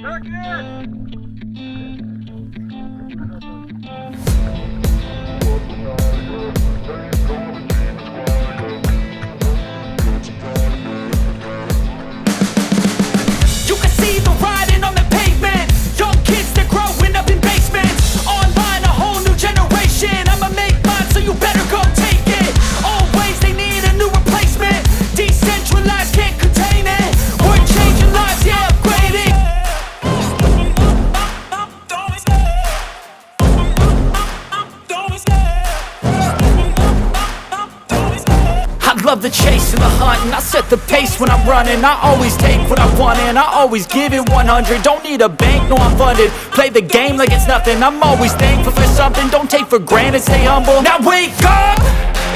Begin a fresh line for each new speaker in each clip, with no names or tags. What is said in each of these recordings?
You can see the writing on the pavement. Young kids, they're growing up in basements. Online, a whole new generation. I'ma make mine, so you better go take it. Always, they need a new replacement. Decentralized, can't contain it. We're changing lives, yeah, upgrading. I love the chase and the hunt, and I set the pace when I'm running. I always take what I want and I always give it 100. Don't need a bank, no, I'm funded. Play the game like it's nothing. I'm always thankful for something. Don't take for granted, stay humble. Now wake up!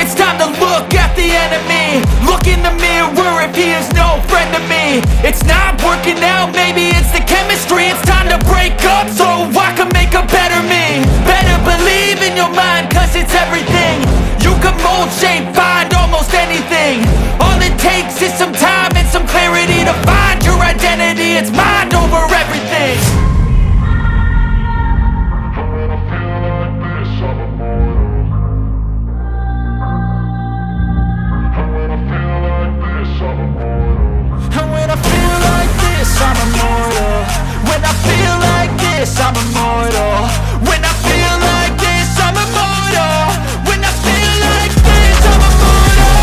It's time to look at the enemy. Look in the mirror if he is no friend to me. It's not working out, maybe it's the chemistry. It's time to break up so I can make a better me. Better believe in your mind, cause it's everything. You can mold, shape, find almost anything. All it takes is some time and some clarity to find your identity. It's mind over everything. And when I feel like this, I'm immortal. When I feel like this, I'm immortal. When I feel like this, I'm immortal. When I feel like this, I'm immortal.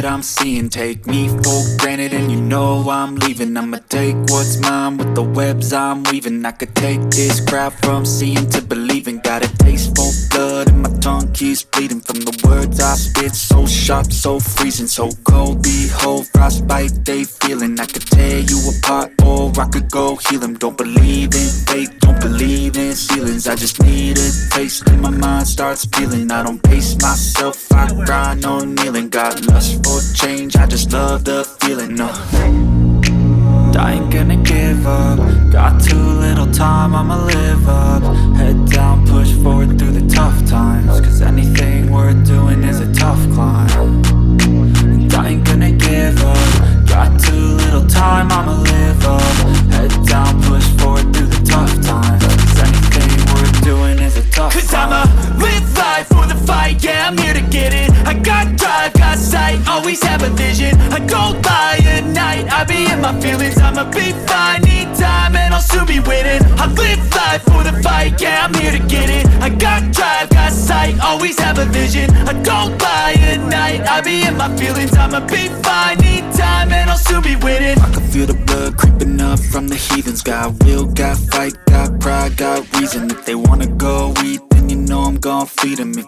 I'm seeing. Take me for granted and you know I'm leaving. I'ma take what's mine with the webs I'm weaving. I could take this crowd from seeing to believing. Got a taste for blood and my tongue keeps bleeding from the words I spit. So sharp, so freezing, so cold. Behold, frostbite they feeling. I could tear you apart or I could go heal them. Don't believe in fate, don't believe in ceilings. I just need a taste and my mind starts peeling. I don't pace myself, I grind on kneeling. Got lust for change, I just love the feeling. No, I ain't gonna give up. Got too little time, I'ma live up. Head down, push forward through the tough times. Cause anything worth doing is a tough climb. And I ain't gonna give up. Got too little time, I'ma live up. Head down, push forward through the tough times. Cause anything worth doing is a tough climb. Cause I'ma live life for the fight, yeah, I'm here to get it. I got drive, got sight, always have a vision. I don't lie at night, I be in my feelings. I'ma be fine, need time and I'll soon be winning. I live life for the fight, yeah, I'm here to get it. I got drive, got sight, always have a vision. I don't lie at night, I be in my feelings. I'ma be fine, need time and I'll soon be winning. I can feel the blood creeping up from the heathens. Got will, got fight, got pride, got reason. If they wanna go eat, then you know I'm gon' feed 'em.